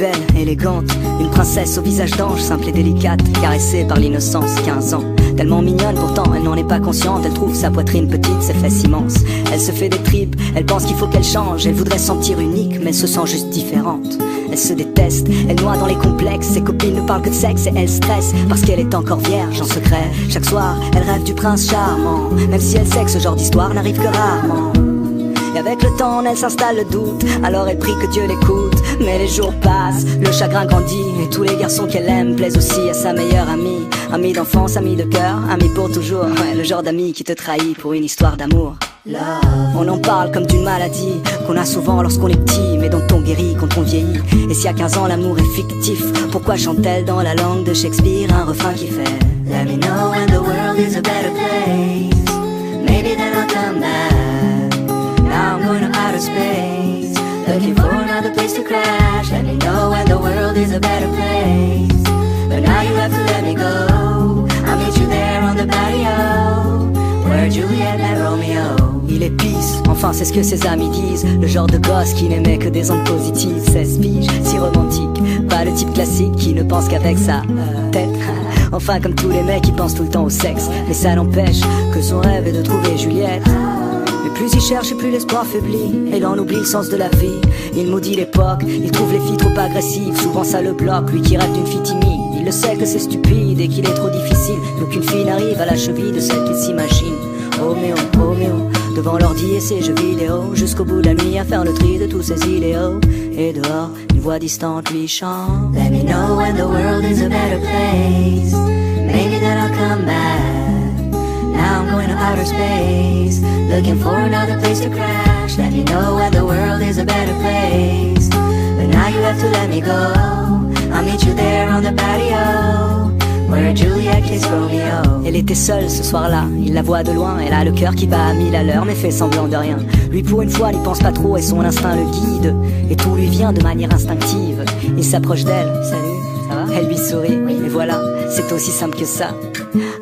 belle, élégante, une princesse au visage d'ange, simple et délicate, caressée par l'innocence, 15 ans. Tellement mignonne pourtant, elle n'en est pas consciente. Elle trouve sa poitrine petite, ses fesses immenses. Elle se fait des tripes, elle pense qu'il faut qu'elle change. Elle voudrait se sentir unique, mais elle se sent juste différente. Elle se déteste, elle noie dans les complexes. Ses copines ne parlent que de sexe et elle stresse parce qu'elle est encore vierge en secret. Chaque soir, elle rêve du prince charmant, même si elle sait que ce genre d'histoire n'arrive que rarement. Et avec le temps, en elle s'installe le doute. Alors elle prie que Dieu l'écoute. Mais les jours passent, le chagrin grandit. Et tous les garçons qu'elle aime plaisent aussi à sa meilleure amie. Amie d'enfance, amie de cœur, amie pour toujours. Ouais, le genre d'ami qui te trahit pour une histoire d'amour. On en parle comme d'une maladie qu'on a souvent lorsqu'on est petit, mais dont on guérit quand on vieillit. Et si à 15 ans l'amour est fictif, pourquoi chante-t-elle dans la langue de Shakespeare un refrain qui fait Let me know when the world is a better place. Maybe then I'll come back. Now I'm going to outer space, looking for another place to crash. Let me know when the world is a better place. But now you have to let me go. I'll meet you there on the patio where Juliet met Romeo. Il est pisse, enfin c'est ce que ses amis disent. Le genre de gosse qui n'aimait que des ondes positives. 16 piges, si romantique. Pas le type classique qui ne pense qu'avec sa tête. Enfin comme tous les mecs qui pensent tout le temps au sexe. Mais ça n'empêche que son rêve est de trouver Juliette. Mais plus il cherche et plus l'espoir faiblit. Et l'on oublie le sens de la vie. Il maudit l'époque, il trouve les filles trop agressives. Souvent ça le bloque, lui qui rêve d'une fille timide. Il le sait que c'est stupide et qu'il est trop difficile. Qu'aucune fille n'arrive à la cheville de celle qu'il s'imagine. Roméo, Roméo, devant l'ordi et ses jeux vidéo, jusqu'au bout de la nuit à faire le tri de tous ses idéaux. Et dehors, une voix distante lui chante Let me know when the world is a better place. Maybe then I'll come back. Now I'm going to outer space, looking for another place to crash. Let me know when the world is a better place. But now you have to let me go. I'll meet you there on the patio where Julia kissed Romeo. Elle était seule ce soir-là, il la voit de loin. Elle a le cœur qui bat à 1000 à l'heure mais fait semblant de rien. Lui pour une fois n'y pense pas trop et son instinct le guide. Et tout lui vient de manière instinctive. Il s'approche d'elle, salut, ça va? Elle lui sourit, mais voilà, c'est aussi simple que ça.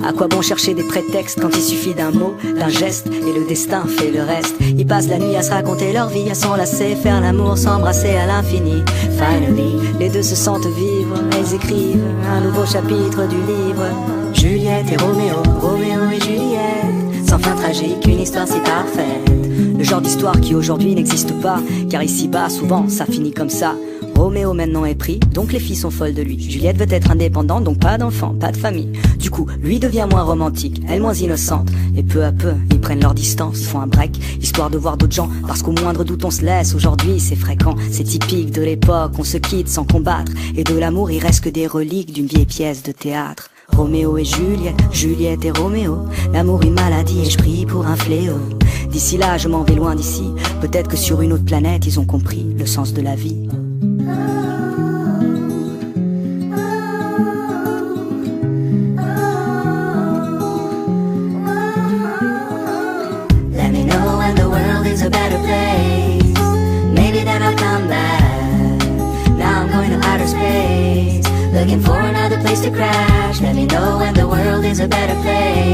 À quoi bon chercher des prétextes quand il suffit d'un mot, d'un geste, et le destin fait le reste. Ils passent la nuit à se raconter leur vie, à s'enlacer, faire l'amour, s'embrasser à l'infini. Finally, les deux se sentent vivre, elles écrivent un nouveau chapitre du livre. Juliette et Roméo, Roméo et Juliette, sans fin tragique, une histoire si parfaite. Le genre d'histoire qui aujourd'hui n'existe pas, car ici-bas souvent ça finit comme ça. Roméo maintenant est pris, donc les filles sont folles de lui. Juliette veut être indépendante, donc pas d'enfant, pas de famille. Du coup, lui devient moins romantique, elle moins innocente. Et peu à peu, ils prennent leur distance, ils font un break, histoire de voir d'autres gens. Parce qu'au moindre doute on se laisse, aujourd'hui c'est fréquent. C'est typique de l'époque, on se quitte sans combattre. Et de l'amour il reste que des reliques d'une vieille pièce de théâtre. Roméo et Juliette, Juliette et Roméo. L'amour est maladie et je prie pour un fléau. D'ici là je m'en vais loin d'ici. Peut-être que sur une autre planète ils ont compris le sens de la vie. Let me know when the world is a better place. Maybe then I'll come back. Now I'm going to outer space, looking for another place to crash. Let me know when the world is a better place.